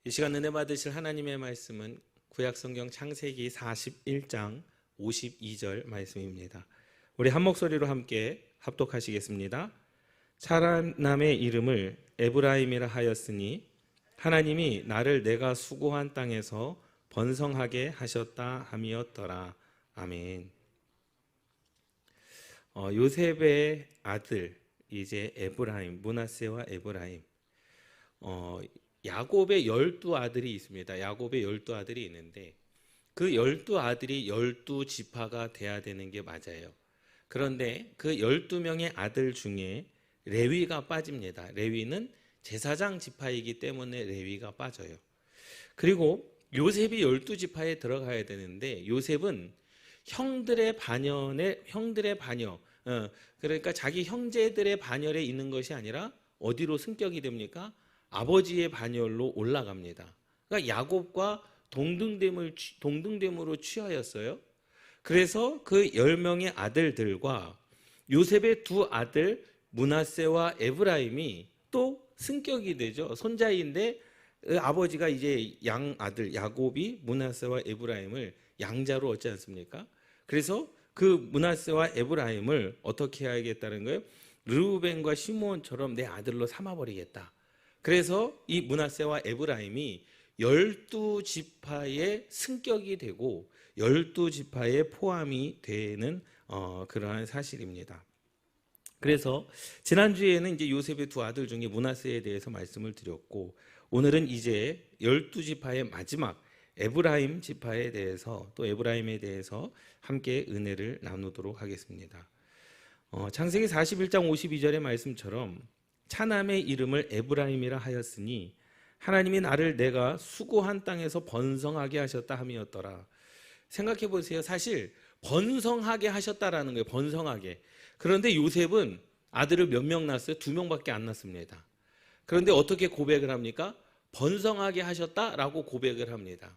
이 시간 은혜 받으실 하나님의 말씀은 구약성경 창세기 41장 52절 말씀입니다. 우리 한 목소리로 함께 합독하시겠습니다. 사람의 이름을 에브라임이라 하였으니 하나님이 나를 내가 수고한 땅에서 번성하게 하셨다 함이었더라. 아멘. 요셉의 아들 이제 에브라임, 므낫세와 에브라임. 야곱의 12아들이 있습니다. 야곱의 12아들이 있는데 그 12아들이 12지파가 돼야 되는 게 맞아요. 그런데 그 12명의 아들 중에 레위가 빠집니다. 레위는 제사장 지파이기 때문에 레위가 빠져요. 그리고 요셉이 12지파에 들어가야 되는데 요셉은 형들의 반열, 그러니까 자기 형제들의 반열에 있는 것이 아니라 어디로 승격이 됩니까? 아버지의 반열로 올라갑니다. 그러니까 야곱과 동등됨으로 취하였어요. 그래서 그 10명의 아들들과 요셉의 두 아들 므낫세와 에브라임이 또 승격이 되죠. 손자인데 아버지가 이제 양아들 야곱이 므낫세와 에브라임을 양자로 얻지 않습니까? 그래서 그 므낫세와 에브라임을 어떻게 해야겠다는 거예요? 르우벤과 시므온처럼 내 아들로 삼아버리겠다. 그래서 이 므낫세와 에브라임이 12지파의 승격이 되고 12지파에 포함이 되는 그러한 사실입니다. 그래서 지난주에는 이제 요셉의 두 아들 중에 므낫세에 대해서 말씀을 드렸고 오늘은 이제 12지파의 마지막 에브라임 지파에 대해서 또 에브라임에 대해서 함께 은혜를 나누도록 하겠습니다. 창세기 41장 52절의 말씀처럼 차남의 이름을 에브라임이라 하였으니 하나님이 나를 내가 수고한 땅에서 번성하게 하셨다 함이었더라. 생각해 보세요. 사실 번성하게 하셨다라는 거예요. 번성하게. 그런데 요셉은 아들을 몇 명 낳았어요? 2명밖에 안 낳습니다. 그런데 어떻게 고백을 합니까? 번성하게 하셨다라고 고백을 합니다.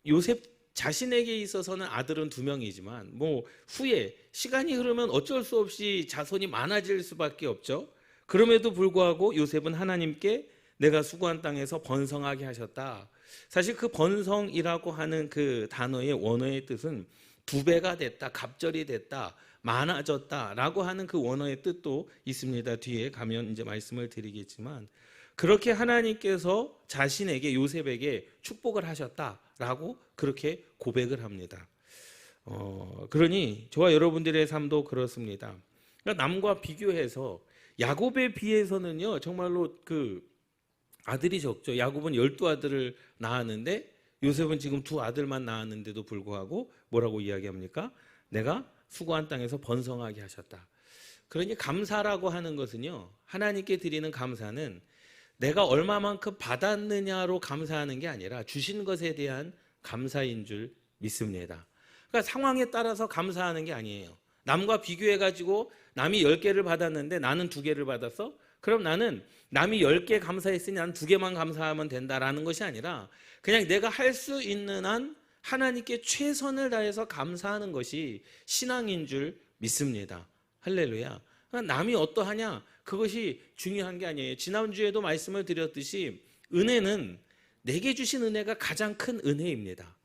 요셉 자신에게 있어서는 아들은 2명이지만 후에 시간이 흐르면 어쩔 수 없이 자손이 많아질 수밖에 없죠. 그럼에도 불구하고 요셉은 하나님께 내가 수고한 땅에서 번성하게 하셨다. 사실 그 번성이라고 하는 그 단어의 원어의 뜻은 2배가 됐다, 갑절이 됐다, 많아졌다라고 하는 그 원어의 뜻도 있습니다. 뒤에 가면 이제 말씀을 드리겠지만 그렇게 하나님께서 자신에게 요셉에게 축복을 하셨다라고 그렇게 고백을 합니다. 그러니 저와 여러분들의 삶도 그렇습니다. 그러니까 남과 비교해서 야곱에 비해서는요 정말로 그 아들이 적죠. 야곱은 12아들을 낳았는데 요셉은 지금 2아들만 낳았는데도 불구하고 뭐라고 이야기합니까? 내가 수고한 땅에서 번성하게 하셨다. 그러니 감사라고 하는 것은요 하나님께 드리는 감사는 내가 얼마만큼 받았느냐로 감사하는 게 아니라 주신 것에 대한 감사인 줄 믿습니다. 그러니까 상황에 따라서 감사하는 게 아니에요. 남과 비교해가지고 남이 10개를 받았는데 나는 2개를 받았어? 그럼 나는 남이 10개 감사했으니 난 2개만 감사하면 된다라는 것이 아니라 그냥 내가 할 수 있는 한 하나님께 최선을 다해서 감사하는 것이 신앙인 줄 믿습니다. 할렐루야. 그러니까 남이 어떠하냐 그것이 중요한 게 아니에요. 지난주에도 말씀을 드렸듯이 은혜는 내게 주신 은혜가 가장 큰 은혜입니다.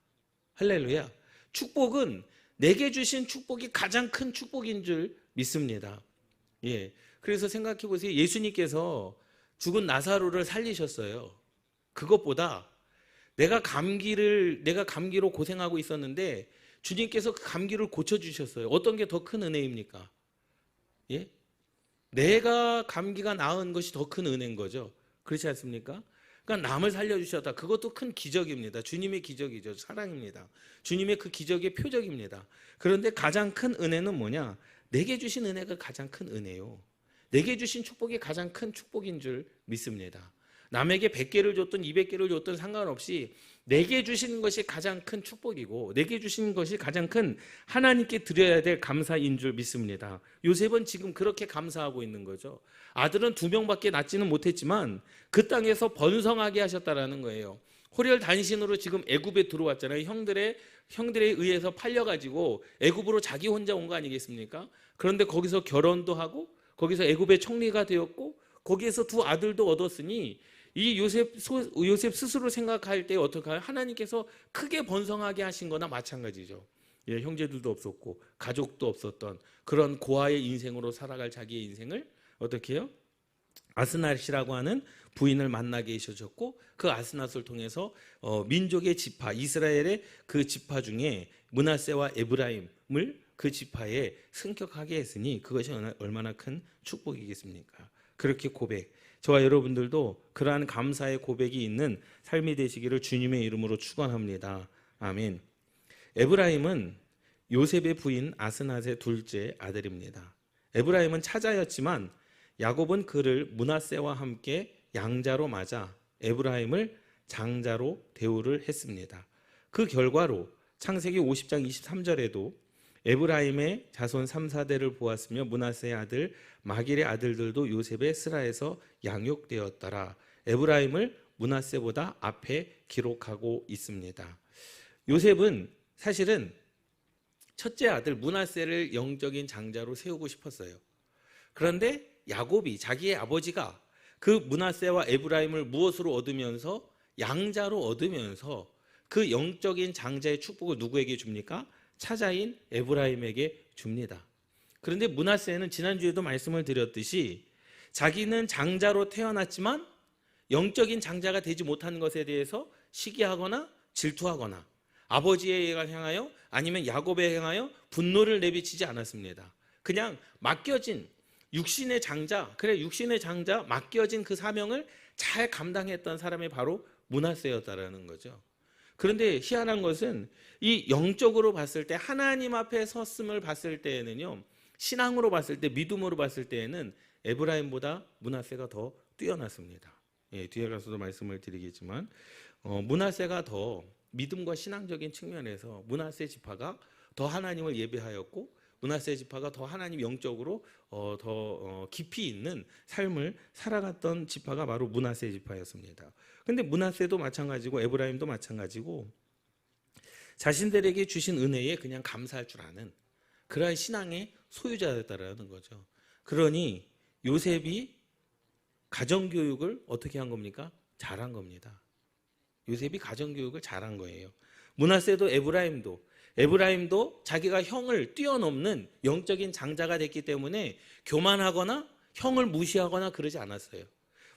할렐루야. 축복은 내게 주신 축복이 가장 큰 축복인 줄 믿습니다. 예. 그래서 생각해 보세요. 예수님께서 죽은 나사로를 살리셨어요. 그것보다 내가 감기로 고생하고 있었는데 주님께서 그 감기를 고쳐주셨어요. 어떤 게 더 큰 은혜입니까? 예? 내가 감기가 나은 것이 더 큰 은혜인 거죠. 그렇지 않습니까? 그러니까 남을 살려주셨다. 그것도 큰 기적입니다. 주님의 기적이죠. 사랑입니다. 주님의 그 기적의 표적입니다. 그런데 가장 큰 은혜는 뭐냐? 내게 주신 은혜가 가장 큰 은혜요. 내게 주신 축복이 가장 큰 축복인 줄 믿습니다. 남에게 100개를 줬든 200개를 줬든 상관없이 내게 주신 것이 가장 큰 축복이고 내게 주신 것이 가장 큰 하나님께 드려야 될 감사인 줄 믿습니다. 요셉은 지금 그렇게 감사하고 있는 거죠. 아들은 2명밖에 낳지는 못했지만 그 땅에서 번성하게 하셨다라는 거예요. 호렬단신으로 지금 애굽에 들어왔잖아요. 형들에 의해서 팔려가지고 애굽으로 자기 혼자 온 거 아니겠습니까? 그런데 거기서 결혼도 하고 거기서 애굽의 총리가 되었고 거기에서 2 아들도 얻었으니 이 요셉 스스로 생각할 때 어떨까요? 하나님께서 크게 번성하게 하신 거나 마찬가지죠. 예, 형제들도 없었고 가족도 없었던 그런 고아의 인생으로 살아갈 자기의 인생을 어떻게 해요? 아스낫이라고 하는 부인을 만나게 해주셨고, 그 아스낫을 통해서 민족의 지파, 이스라엘의 그 지파 중에 므낫세와 에브라임을 그 지파에 승격하게 했으니 그것이 얼마나 큰 축복이겠습니까? 그렇게 고백, 저와 여러분들도 그러한 감사의 고백이 있는 삶이 되시기를 주님의 이름으로 축원합니다. 아멘. 에브라임은 요셉의 부인 아스낫의 둘째 아들입니다. 에브라임은 차자였지만 야곱은 그를 므낫세와 함께 양자로 맞아 에브라임을 장자로 대우를 했습니다. 그 결과로 창세기 50장 23절에도 에브라임의 자손 3, 4대를 보았으며 므낫세의 아들 마길의 아들들도 요셉의 스라에서 양육되었더라. 에브라임을 므낫세보다 앞에 기록하고 있습니다. 요셉은 사실은 첫째 아들 므낫세를 영적인 장자로 세우고 싶었어요. 그런데 야곱이, 자기의 아버지가 그 므낫세와 에브라임을 무엇으로 얻으면서, 양자로 얻으면서 그 영적인 장자의 축복을 누구에게 줍니까? 차자인 에브라임에게 줍니다. 그런데 므낫세는 지난주에도 말씀을 드렸듯이 자기는 장자로 태어났지만 영적인 장자가 되지 못한 것에 대해서 시기하거나 질투하거나 아버지에 향하여 아니면 야곱에 향하여 분노를 내비치지 않았습니다. 그냥 맡겨진 육신의 장자, 육신의 장자 맡겨진 그 사명을 잘 감당했던 사람이 바로 므낫세였다라는 거죠. 그런데 희한한 것은 이 영적으로 봤을 때, 하나님 앞에 섰음을 봤을 때에는요, 신앙으로 봤을 때, 믿음으로 봤을 때에는 에브라임보다 므낫세가 더 뛰어났습니다. 예, 뒤에 가서도 말씀을 드리겠지만 므낫세가 더 믿음과 신앙적인 측면에서 므낫세 지파가 더 하나님을 예배하였고, 므낫세 지파가 더 하나님 영적으로 더 깊이 있는 삶을 살아갔던 지파가 바로 므낫세 지파였습니다. 그런데 므낫세도 마찬가지고 에브라임도 마찬가지고 자신들에게 주신 은혜에 그냥 감사할 줄 아는 그러한 신앙의 소유자였다라는 거죠. 그러니 요셉이 가정교육을 어떻게 한 겁니까? 잘한 겁니다. 요셉이 가정교육을 잘한 거예요. 므낫세도 에브라임도 자기가 형을 뛰어넘는 영적인 장자가 됐기 때문에 교만하거나 형을 무시하거나 그러지 않았어요.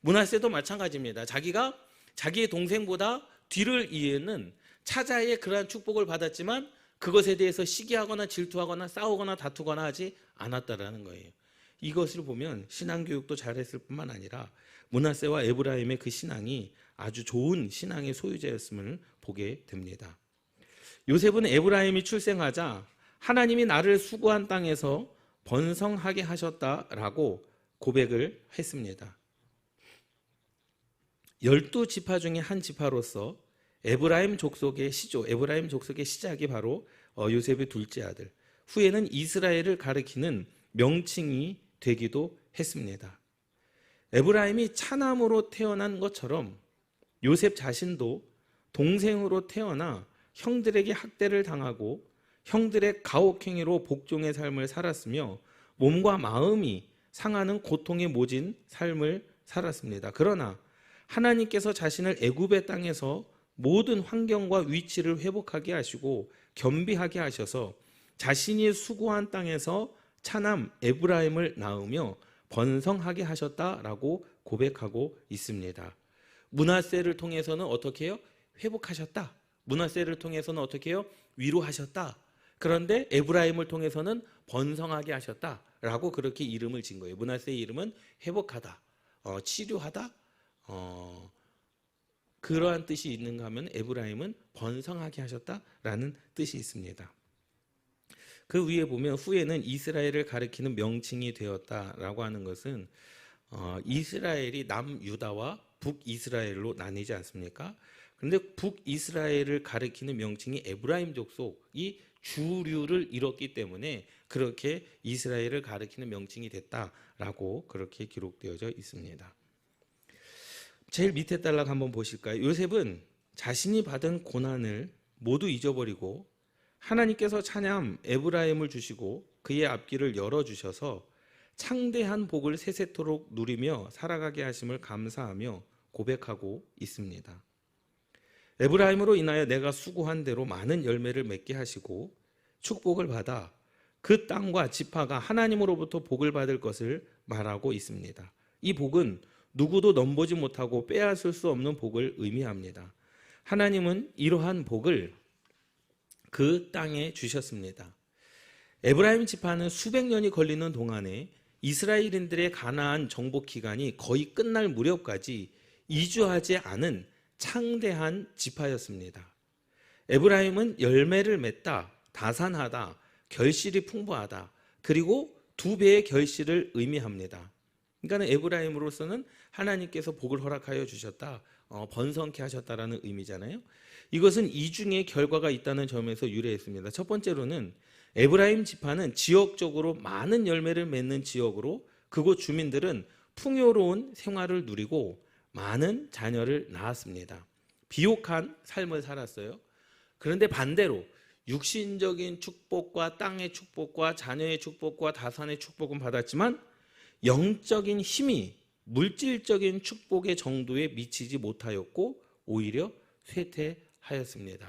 므낫세도 마찬가지입니다. 자기가 자기의 동생보다 뒤를 이는 차자의 그러한 축복을 받았지만 그것에 대해서 시기하거나 질투하거나 싸우거나 다투거나 하지 않았다라는 거예요. 이것을 보면 신앙교육도 잘했을 뿐만 아니라 므낫세와 에브라임의 그 신앙이 아주 좋은 신앙의 소유자였음을 보게 됩니다. 요셉은 에브라임이 출생하자 하나님이 나를 수고한 땅에서 번성하게 하셨다라고 고백을 했습니다. 12지파 중에 한 지파로서 에브라임 족속의 시작이 바로 요셉의 둘째 아들, 후에는 이스라엘을 가리키는 명칭이 되기도 했습니다. 에브라임이 차남으로 태어난 것처럼 요셉 자신도 동생으로 태어나 형들에게 학대를 당하고 형들의 가혹행위로 복종의 삶을 살았으며 몸과 마음이 상하는 고통에 모진 삶을 살았습니다. 그러나 하나님께서 자신을 애굽의 땅에서 모든 환경과 위치를 회복하게 하시고 겸비하게 하셔서 자신이 수고한 땅에서 차남 에브라임을 낳으며 번성하게 하셨다라고 고백하고 있습니다. 므낫세를 통해서는 어떻게 해요? 회복하셨다. 므낫세를 통해서는 어떻게 해요? 위로하셨다. 그런데 에브라임을 통해서는 번성하게 하셨다라고 그렇게 이름을 진 거예요. 므낫세의 이름은 회복하다, 치료하다, 그러한 뜻이 있는가 하면 에브라임은 번성하게 하셨다라는 뜻이 있습니다. 그 위에 보면 후에는 이스라엘을 가리키는 명칭이 되었다라고 하는 것은 이스라엘이 남유다와 북이스라엘로 나뉘지 않습니까? 그런데 북이스라엘을 가리키는 명칭이 에브라임 족속이 주류를 이뤘기 때문에 그렇게 이스라엘을 가리키는 명칭이 됐다라고 그렇게 기록되어져 있습니다. 제일 밑에 단락 한번 보실까요? 요셉은 자신이 받은 고난을 모두 잊어버리고 하나님께서 차남 에브라임을 주시고 그의 앞길을 열어주셔서 창대한 복을 세세토록 누리며 살아가게 하심을 감사하며 고백하고 있습니다. 에브라임으로 인하여 내가 수고한 대로 많은 열매를 맺게 하시고 축복을 받아 그 땅과 지파가 하나님으로부터 복을 받을 것을 말하고 있습니다. 이 복은 누구도 넘보지 못하고 빼앗을 수 없는 복을 의미합니다. 하나님은 이러한 복을 그 땅에 주셨습니다. 에브라임 지파는 수백 년이 걸리는 동안에 이스라엘인들의 가나안 정복 기간이 거의 끝날 무렵까지 이주하지 않은 창대한 지파였습니다. 에브라임은 열매를 맺다, 다산하다, 결실이 풍부하다, 그리고 두 배의 결실을 의미합니다. 그러니까 에브라임으로서는 하나님께서 복을 허락하여 주셨다, 번성케 하셨다라는 의미잖아요. 이것은 이중의 결과가 있다는 점에서 유래했습니다. 첫 번째로는 에브라임 지파는 지역적으로 많은 열매를 맺는 지역으로 그곳 주민들은 풍요로운 생활을 누리고 많은 자녀를 낳았습니다. 비옥한 삶을 살았어요. 그런데 반대로 육신적인 축복과 땅의 축복과 자녀의 축복과 다산의 축복은 받았지만 영적인 힘이 물질적인 축복의 정도에 미치지 못하였고 오히려 쇠퇴하였습니다.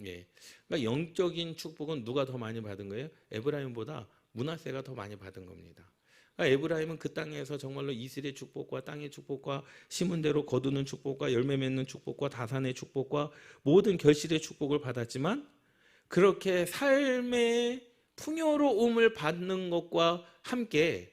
예. 그러니까 영적인 축복은 누가 더 많이 받은 거예요? 에브라임보다 므낫세가 더 많이 받은 겁니다. 그러니까 에브라임은 그 땅에서 정말로 이슬의 축복과 땅의 축복과 심은 대로 거두는 축복과 열매 맺는 축복과 다산의 축복과 모든 결실의 축복을 받았지만 그렇게 삶의 풍요로움을 받는 것과 함께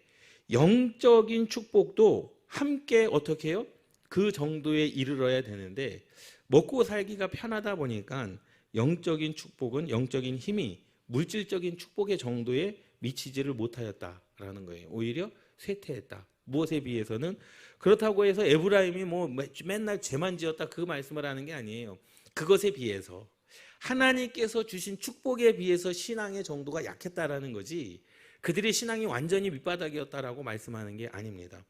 영적인 축복도 함께 어떻게 해요? 그 정도에 이르러야 되는데 먹고 살기가 편하다 보니까 영적인 축복은 영적인 힘이 물질적인 축복의 정도에 미치지를 못하였다라는 거예요. 오히려 쇠퇴했다. 무엇에 비해서는 그렇다고 해서 에브라임이 뭐 맨날 죄만 지었다 그 말씀을 하는 게 아니에요. 그것에 비해서 하나님께서 주신 축복에 비해서 신앙의 정도가 약했다라는 거지 그들의 신앙이 완전히 밑바닥이었다라고 말씀하는 게 아닙니다.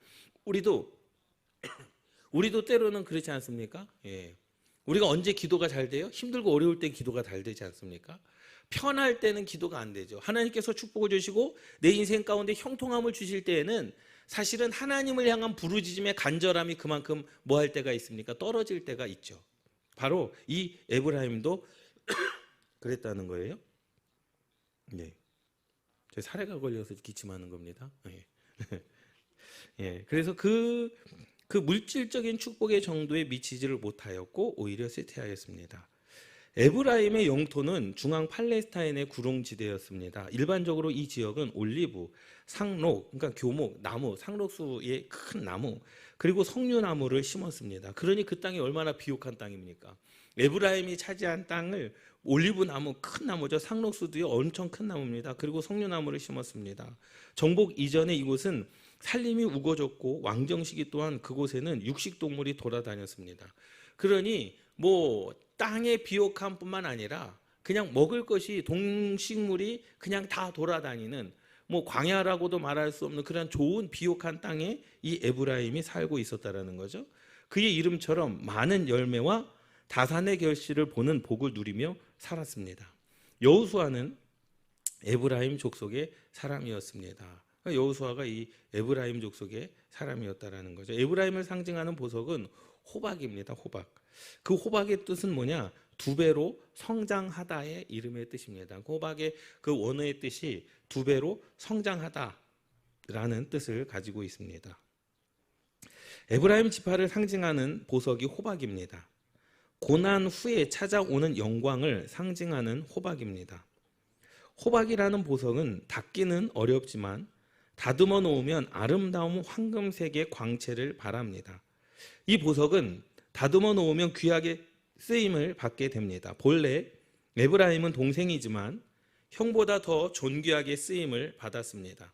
우리도 때로는 그렇지 않습니까? 예. 우리가 언제 기도가 잘 돼요? 힘들고 어려울 때 기도가 잘 되지 않습니까? 편할 때는 기도가 안 되죠. 하나님께서 축복을 주시고 내 인생 가운데 형통함을 주실 때에는 사실은 하나님을 향한 부르짖음의 간절함이 그만큼 뭐 할 때가 있습니까? 떨어질 때가 있죠. 바로 이 에브라임도 그랬다는 거예요. 네. 제 사례가 걸려서 기침하는 겁니다. 예. 예. 그래서 그 물질적인 축복의 정도에 미치지를 못하였고 오히려 쇠퇴하였습니다. 에브라임의 영토는 중앙 팔레스타인의 구릉지대였습니다. 일반적으로 이 지역은 올리브, 상록, 그러니까 교목, 나무, 상록수의 큰 나무, 그리고 석류나무를 심었습니다. 그러니 그 땅이 얼마나 비옥한 땅입니까? 에브라임이 차지한 땅을 올리브 나무, 큰 나무죠. 상록수도요, 엄청 큰 나무입니다. 그리고 석류나무를 심었습니다. 정복 이전에 이곳은 살림이 우거졌고 왕정시기 또한 그곳에는 육식동물이 돌아다녔습니다. 그러니 뭐 땅의 비옥함뿐만 아니라 그냥 먹을 것이 동식물이 그냥 다 돌아다니는 뭐 광야라고도 말할 수 없는 그런 좋은 비옥한 땅에 이 에브라임이 살고 있었다라는 거죠. 그의 이름처럼 많은 열매와 다산의 결실을 보는 복을 누리며 살았습니다. 여호수아는 에브라임 족속의 사람이었습니다. 여호수아가 이 에브라임 족속의 사람이었다라는 거죠. 에브라임을 상징하는 보석은 호박입니다. 호박. 그 호박의 뜻은 뭐냐? 두 배로 성장하다의 이름의 뜻입니다. 호박의 그 원어의 뜻이 두 배로 성장하다라는 뜻을 가지고 있습니다. 에브라임 지파를 상징하는 보석이 호박입니다. 고난 후에 찾아오는 영광을 상징하는 호박입니다. 호박이라는 보석은 닦기는 어렵지만 다듬어 놓으면 아름다운 황금색의 광채를 발합니다. 이 보석은 다듬어 놓으면 귀하게 쓰임을 받게 됩니다. 본래 에브라임은 동생이지만 형보다 더 존귀하게 쓰임을 받았습니다.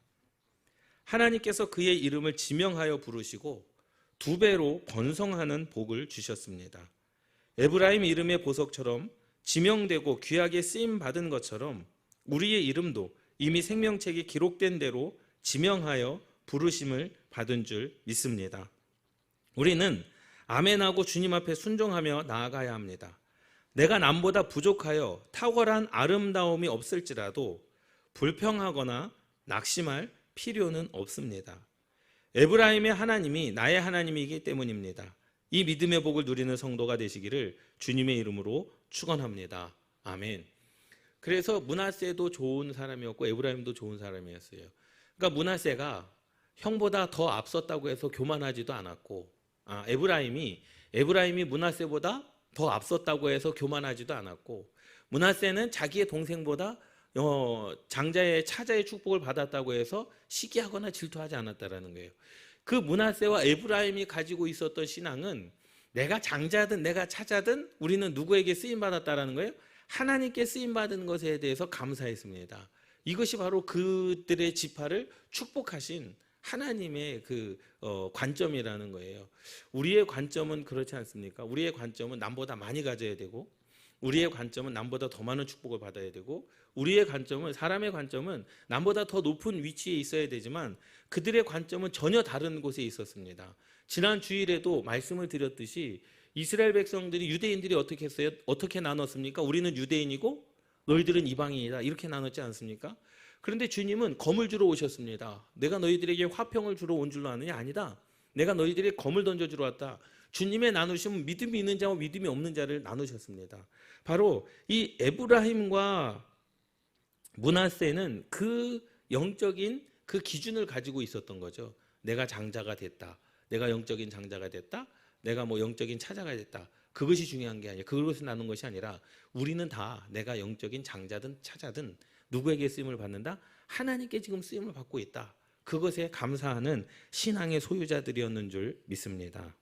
하나님께서 그의 이름을 지명하여 부르시고 두 배로 번성하는 복을 주셨습니다. 에브라임 이름의 보석처럼 지명되고 귀하게 쓰임 받은 것처럼 우리의 이름도 이미 생명책에 기록된 대로 지명하여 부르심을 받은 줄 믿습니다. 우리는 아멘하고 주님 앞에 순종하며 나아가야 합니다. 내가 남보다 부족하여 탁월한 아름다움이 없을지라도 불평하거나 낙심할 필요는 없습니다. 에브라임의 하나님이 나의 하나님이기 때문입니다. 이 믿음의 복을 누리는 성도가 되시기를 주님의 이름으로 축원합니다. 아멘. 그래서 므낫세도 좋은 사람이었고 에브라임도 좋은 사람이었어요. 그러니까 므낫세가 형보다 더 앞섰다고 해서 교만하지도 않았고, 에브라임이 므낫세보다 더 앞섰다고 해서 교만하지도 않았고, 므낫세는 자기의 동생보다 장자의 차자의 축복을 받았다고 해서 시기하거나 질투하지 않았다라는 거예요. 그 므낫세와 에브라임이 가지고 있었던 신앙은 내가 장자든 내가 차자든 우리는 누구에게 쓰임 받았다라는 거예요. 하나님께 쓰임 받은 것에 대해서 감사했습니다. 이것이 바로 그들의 지파를 축복하신 하나님의 그 관점이라는 거예요. 우리의 관점은 그렇지 않습니까? 우리의 관점은 남보다 많이 가져야 되고, 우리의 관점은 남보다 더 많은 축복을 받아야 되고, 우리의 관점은, 사람의 관점은 남보다 더 높은 위치에 있어야 되지만 그들의 관점은 전혀 다른 곳에 있었습니다. 지난 주일에도 말씀을 드렸듯이 이스라엘 백성들이, 유대인들이 어떻게 했어요? 어떻게 나눴습니까? 우리는 유대인이고 너희들은 이방인이다, 이렇게 나눴지 않습니까? 그런데 주님은 검을 주러 오셨습니다. 내가 너희들에게 화평을 주러 온 줄로 아느냐? 아니다. 내가 너희들에게 검을 던져주러 왔다. 주님의 나누심은 믿음이 있는 자와 믿음이 없는 자를 나누셨습니다. 바로 이 에브라임과 므낫세는 그 영적인 그 기준을 가지고 있었던 거죠. 내가 장자가 됐다, 내가 영적인 장자가 됐다, 내가 뭐 영적인 차자가 됐다, 그것이 중요한 게 아니에요. 그것을 나눈 것이 아니라 우리는 다 내가 영적인 장자든 차자든 누구에게 쓰임을 받는다? 하나님께 지금 쓰임을 받고 있다. 그것에 감사하는 신앙의 소유자들이었는 줄 믿습니다.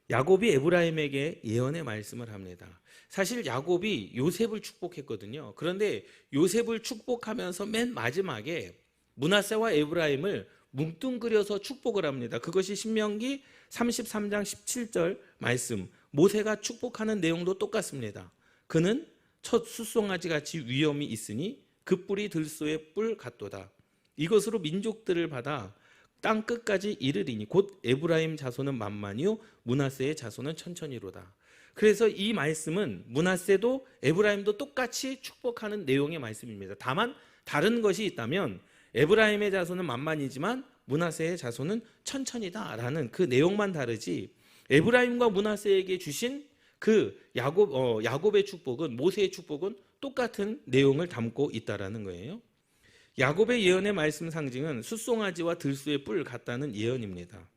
야곱이 에브라임에게 예언의 말씀을 합니다. 사실 야곱이 요셉을 축복했거든요. 그런데 요셉을 축복하면서 맨 마지막에 므낫세와 에브라임을 뭉뚱그려서 축복을 합니다. 그것이 신명기 33장 17절 말씀, 모세가 축복하는 내용도 똑같습니다. 그는 첫 숫송아지 같이 위엄이 있으니 그 뿔이 들소의 뿔 같도다. 이것으로 민족들을 받아 땅 끝까지 이르리니 곧 에브라임 자손은 만만이요 므낫세의 자손은 천천히로다. 그래서 이 말씀은 므낫세도 에브라임도 똑같이 축복하는 내용의 말씀입니다. 다만 다른 것이 있다면 에브라임의 자손은 만만이지만 므낫세의 자손은 천천히다라는 그 내용만 다르지, 에브라임과 므낫세에게 주신 그 야곱의 축복은, 모세의 축복은 똑같은 내용을 담고 있다라는 거예요. 야곱의 예언의 말씀 상징은 숫송아지와 들소의 뿔 같다는 예언입니다.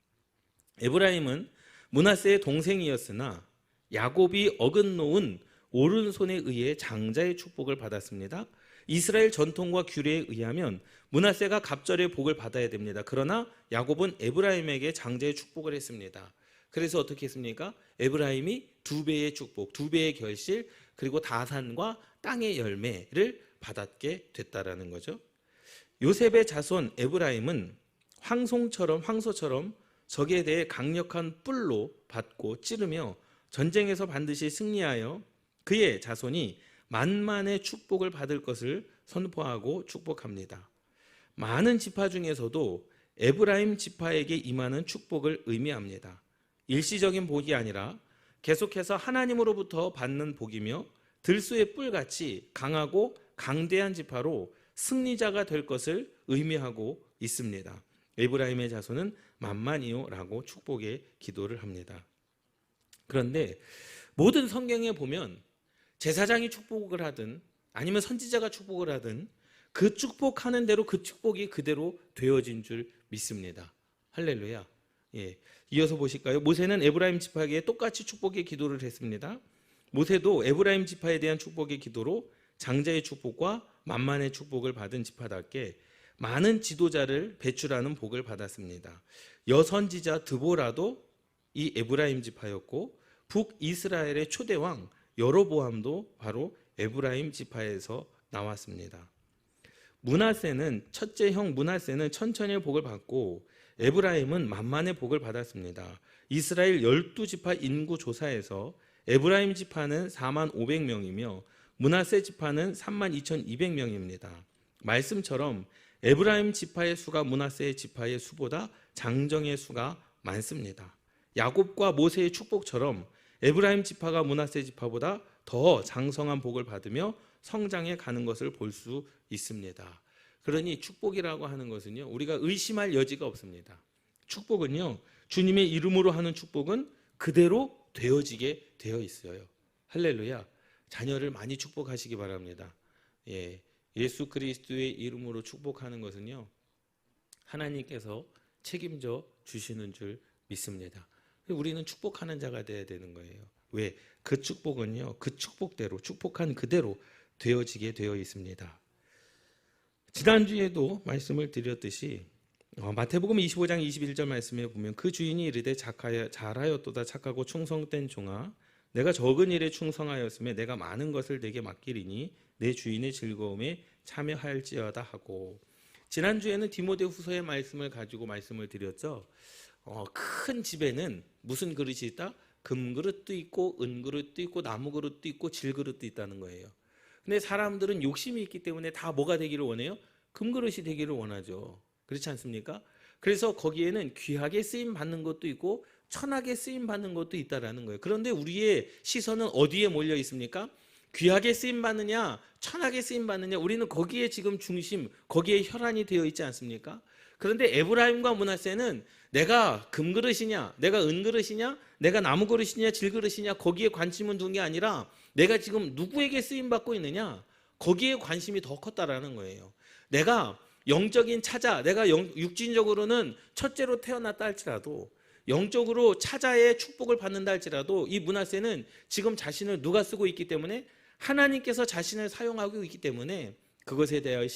에브라임은 므낫세의 동생이었으나 야곱이 어긋놓은 오른손에 의해 장자의 축복을 받았습니다. 이스라엘 전통과 규례에 의하면 므낫세가 갑절의 복을 받아야 됩니다. 그러나 야곱은 에브라임에게 장자의 축복을 했습니다. 그래서 어떻게 했습니까? 에브라임이 2배의 축복, 2배의 결실, 그리고 다산과 땅의 열매를 받았게 됐다라는 거죠. 요셉의 자손 에브라임은 황소처럼 적에 대해 강력한 뿔로 받고 찌르며 전쟁에서 반드시 승리하여 그의 자손이 만만의 축복을 받을 것을 선포하고 축복합니다. 많은 지파 중에서도 에브라임 지파에게 임하는 축복을 의미합니다. 일시적인 복이 아니라 계속해서 하나님으로부터 받는 복이며 들소의 뿔같이 강하고 강대한 지파로 승리자가 될 것을 의미하고 있습니다. 에브라임의 자손은 만만이요라고 축복의 기도를 합니다. 그런데 모든 성경에 보면 제사장이 축복을 하든 아니면 선지자가 축복을 하든 그 축복하는 대로 그 축복이 그대로 되어진 줄 믿습니다. 할렐루야. 예. 이어서 보실까요? 모세는 에브라임 지파에게 똑같이 축복의 기도를 했습니다. 모세도 에브라임 지파에 대한 축복의 기도로 장자의 축복과 만만의 축복을 받은 지파답게 많은 지도자를 배출하는 복을 받았습니다. 여선지자 드보라도 이 에브라임 지파였고 북이스라엘의 초대왕 여로보암도 바로 에브라임 지파에서 나왔습니다. 첫째 형 므낫세는 천천히의 복을 받고 에브라임은 만만의 복을 받았습니다. 이스라엘 12지파 인구 조사에서 에브라임 지파는 4만 500명이며 므낫세 지파는 3만 2,200명입니다. 말씀처럼 에브라임 지파의 수가 므낫세 지파의 수보다 장정의 수가 많습니다. 야곱과 모세의 축복처럼 에브라임 지파가 므낫세 지파보다 더 장성한 복을 받으며 성장해 가는 것을 볼 수 있습니다. 그러니 축복이라고 하는 것은요, 우리가 의심할 여지가 없습니다. 축복은요, 주님의 이름으로 하는 축복은 그대로 되어지게 되어 있어요. 할렐루야. 자녀를 많이 축복하시기 바랍니다. 예, 예수 그리스도의 이름으로 축복하는 것은요, 하나님께서 책임져 주시는 줄 믿습니다. 우리는 축복하는 자가 되어야 되는 거예요. 왜? 그 축복은요, 그 축복대로, 축복한 그대로 되어지게 되어 있습니다. 지난주에도 말씀을 드렸듯이 마태복음 25장 21절 말씀에 보면 그 주인이 이르되 잘하였도다 착하고 충성된 종아, 내가 적은 일에 충성하였으며 내가 많은 것을 내게 맡기리니 내 주인의 즐거움에 참여할지어다 하고, 지난주에는 디모데후서의 말씀을 가지고 말씀을 드렸죠. 큰 집에는 무슨 그릇이 있다? 금그릇도 있고 은그릇도 있고 나무그릇도 있고 질그릇도 있다는 거예요. 근데 사람들은 욕심이 있기 때문에 다 뭐가 되기를 원해요? 금그릇이 되기를 원하죠. 그렇지 않습니까? 그래서 거기에는 귀하게 쓰임 받는 것도 있고 천하게 쓰임 받는 것도 있다라는 거예요. 그런데 우리의 시선은 어디에 몰려 있습니까? 귀하게 쓰임 받느냐, 천하게 쓰임 받느냐, 우리는 거기에 지금 중심, 거기에 혈안이 되어 있지 않습니까? 그런데 에브라임과 므낫세는 내가 금그릇이냐, 내가 은그릇이냐, 내가 나무그릇이냐, 질그릇이냐, 거기에 관심은 둔 게 아니라 내가 지금 누구에게 쓰임 받고 있느냐, 거기에 관심이 더 컸다라는 거예요. 내가 영적인 차자, 내가 육신적으로는 첫째로 태어났다 할지라도, 영적으로 차자의 축복을 받는다 할지라도, 이 므낫세는 지금 자신을 누가 쓰고 있기 때문에, 하나님께서 자신을 사용하고 있기 때문에 그것에 대하여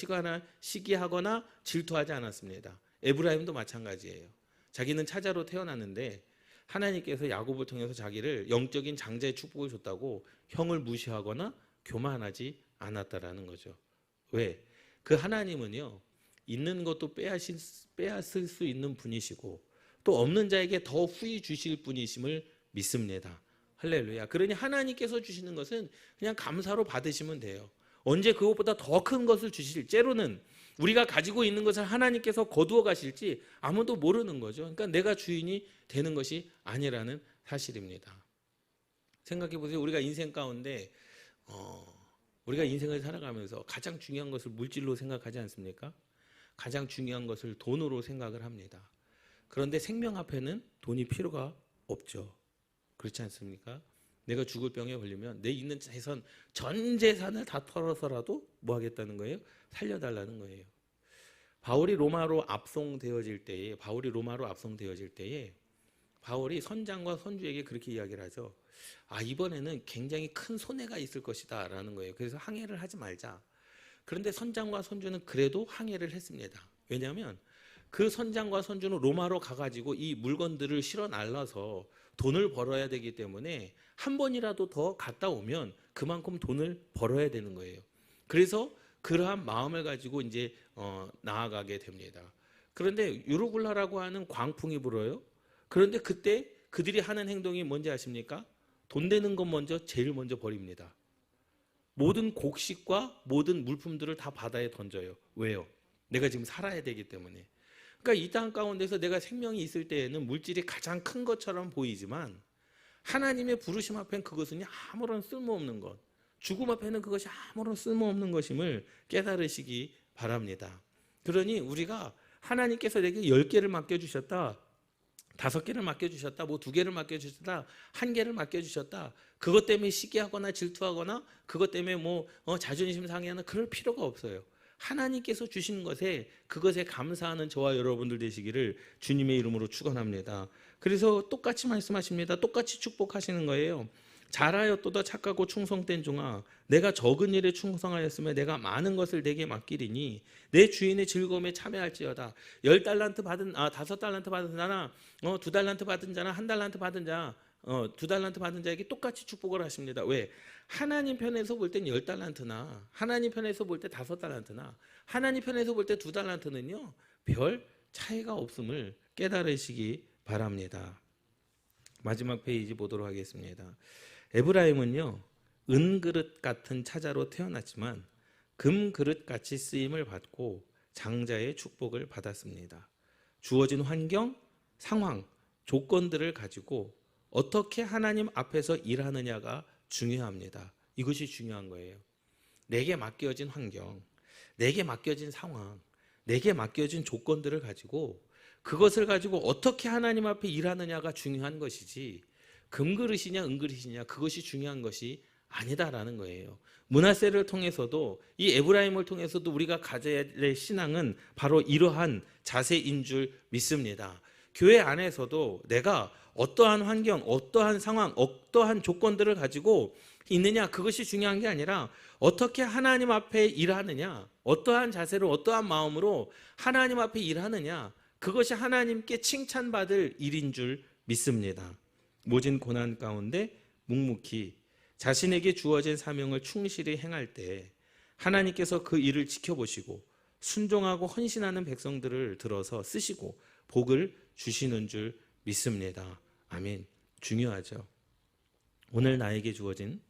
시기하거나 질투하지 않았습니다. 에브라임도 마찬가지예요. 자기는 차자로 태어났는데 하나님께서 야곱을 통해서 자기를 영적인 장자의 축복을 줬다고 형을 무시하거나 교만하지 않았다라는 거죠. 왜? 그 하나님은요, 있는 것도 빼앗을 수 있는 분이시고 또 없는 자에게 더 후히 주실 분이심을 믿습니다. 할렐루야. 그러니 하나님께서 주시는 것은 그냥 감사로 받으시면 돼요. 언제 그것보다 더 큰 것을 주실, 때로는 우리가 가지고 있는 것을 하나님께서 거두어 가실지 아무도 모르는 거죠. 그러니까 내가 주인이 되는 것이 아니라는 사실입니다. 생각해 보세요. 우리가 인생 가운데 우리가 인생을 살아가면서 가장 중요한 것을 물질로 생각하지 않습니까? 가장 중요한 것을 돈으로 생각을 합니다. 그런데 생명 앞에는 돈이 필요가 없죠. 그렇지 않습니까? 내가 죽을 병에 걸리면 내 있는 재산, 전 재산을 다 털어서라도 뭐 하겠다는 거예요? 살려달라는 거예요. 바울이 로마로 압송되어질 때에 바울이 선장과 선주에게 그렇게 이야기를 하죠. 이번에는 굉장히 큰 손해가 있을 것이다 라는 거예요. 그래서 항해를 하지 말자. 그런데 선장과 선주는 그래도 항해를 했습니다. 왜냐하면 그 선장과 선주는 로마로 가가지고 이 물건들을 실어 날라서 돈을 벌어야 되기 때문에 한 번이라도 더 갔다 오면 그만큼 돈을 벌어야 되는 거예요. 그래서 그러한 마음을 가지고 이제 나아가게 됩니다. 그런데 유르굴라라고 하는 광풍이 불어요. 그런데 그때 그들이 하는 행동이 뭔지 아십니까? 돈 되는 것 제일 먼저 버립니다. 모든 곡식과 모든 물품들을 다 바다에 던져요. 왜요? 내가 지금 살아야 되기 때문에. 그러니까 이 땅 가운데서 내가 생명이 있을 때에는 물질이 가장 큰 것처럼 보이지만 하나님의 부르심 앞엔 그것은 아무런 쓸모없는 것, 죽음 앞에는 그것이 아무런 쓸모없는 것임을 깨달으시기 바랍니다. 그러니 우리가 하나님께서 내게 10개를 맡겨주셨다, 5개를 맡겨주셨다, 2개를 맡겨주셨다, 1개를 맡겨주셨다, 그것 때문에 시기하거나 질투하거나 그것 때문에 자존심 상해하는 그럴 필요가 없어요. 하나님께서 주신 것에 그것에 감사하는 저와 여러분들 되시기를 주님의 이름으로 축원합니다. 그래서 똑같이 말씀하십니다. 똑같이 축복하시는 거예요. 잘하였도다 착하고 충성된 종아, 내가 적은 일에 충성하였으며 내가 많은 것을 내게 맡기리니 내 주인의 즐거움에 참여할지어다. 10달란트 받은 5달란트 받은 자나 2달란트 받은 자나 1달란트 받은 자, 2달란트 받은 자에게 똑같이 축복을 하십니다. 왜? 하나님 편에서 볼 땐 10달란트나 하나님 편에서 볼 때 5달란트나 하나님 편에서 볼 때 2달란트는요 별 차이가 없음을 깨달으시기 바랍니다. 마지막 페이지 보도록 하겠습니다. 에브라임은요 은그릇 같은 차자로 태어났지만 금그릇 같이 쓰임을 받고 장자의 축복을 받았습니다. 주어진 환경, 상황, 조건들을 가지고 어떻게 하나님 앞에서 일하느냐가 중요합니다. 이것이 중요한 거예요. 내게 맡겨진 환경, 내게 맡겨진 상황, 내게 맡겨진 조건들을 가지고 그것을 가지고 어떻게 하나님 앞에 일하느냐가 중요한 것이지, 금그릇이냐 은그릇이냐 그것이 중요한 것이 아니다라는 거예요. 므낫세를 통해서도 이 에브라임을 통해서도 우리가 가져야 될 신앙은 바로 이러한 자세인 줄 믿습니다. 교회 안에서도 내가 어떠한 환경, 어떠한 상황, 어떠한 조건들을 가지고 있느냐 그것이 중요한 게 아니라 어떻게 하나님 앞에 일하느냐, 어떠한 자세로 어떠한 마음으로 하나님 앞에 일하느냐 그것이 하나님께 칭찬받을 일인 줄 믿습니다. 모진 고난 가운데 묵묵히 자신에게 주어진 사명을 충실히 행할 때 하나님께서 그 일을 지켜보시고 순종하고 헌신하는 백성들을 들어서 쓰시고 복을 주시는 줄 믿습니다. 아멘. 중요하죠. 오늘 나에게 주어진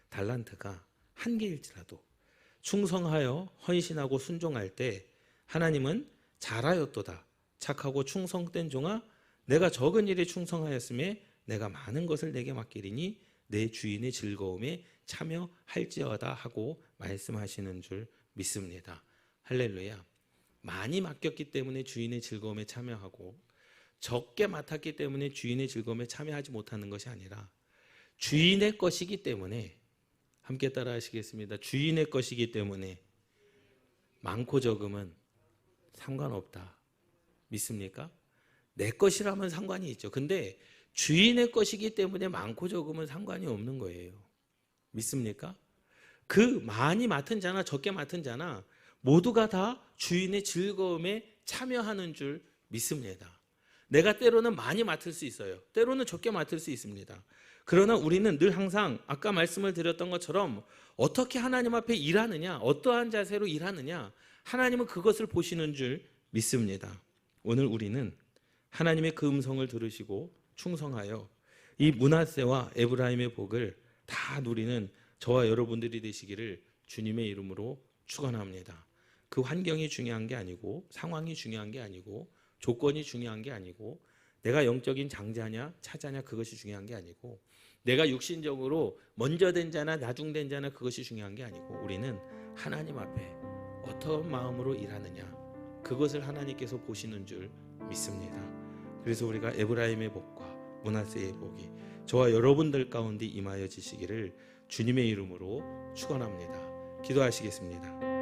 달란트가 한 개일지라도 충성하여 헌신하고 순종할 때 하나님은 잘하였도다. 착하고 충성된 종아, 내가 적은 일에 충성하였음에 내가 많은 것을 내게 맡기리니 내 주인의 즐거움에 참여할지어다 하고 말씀하시는 줄 믿습니다. 할렐루야. 많이 맡겼기 때문에 주인의 즐거움에 참여하고 적게 맡았기 때문에 주인의 즐거움에 참여하지 못하는 것이 아니라 주인의 것이기 때문에, 함께 따라 하시겠습니다. 주인의 것이기 때문에 많고 적음은 상관없다. 믿습니까? 내 것이라면 상관이 있죠. 근데 주인의 것이기 때문에 많고 적음은 상관이 없는 거예요. 믿습니까? 그 많이 맡은 자나 적게 맡은 자나 모두가 다 주인의 즐거움에 참여하는 줄 믿습니다. 내가 때로는 많이 맡을 수 있어요. 때로는 적게 맡을 수 있습니다. 그러나 우리는 늘 항상 아까 말씀을 드렸던 것처럼 어떻게 하나님 앞에 일하느냐, 어떠한 자세로 일하느냐, 하나님은 그것을 보시는 줄 믿습니다. 오늘 우리는 하나님의 그 음성을 들으시고 충성하여 이 므낫세와 에브라임의 복을 다 누리는 저와 여러분들이 되시기를 주님의 이름으로 축원합니다. 그 환경이 중요한 게 아니고 상황이 중요한 게 아니고 조건이 중요한 게 아니고 내가 영적인 장자냐 차자냐 그것이 중요한 게 아니고 내가 육신적으로 먼저 된 자나 나중된 자나 그것이 중요한 게 아니고 우리는 하나님 앞에 어떤 마음으로 일하느냐 그것을 하나님께서 보시는 줄 믿습니다. 그래서 우리가 에브라임의 복과 므낫세의 복이 저와 여러분들 가운데 임하여 지시기를 주님의 이름으로 축원합니다. 기도하시겠습니다.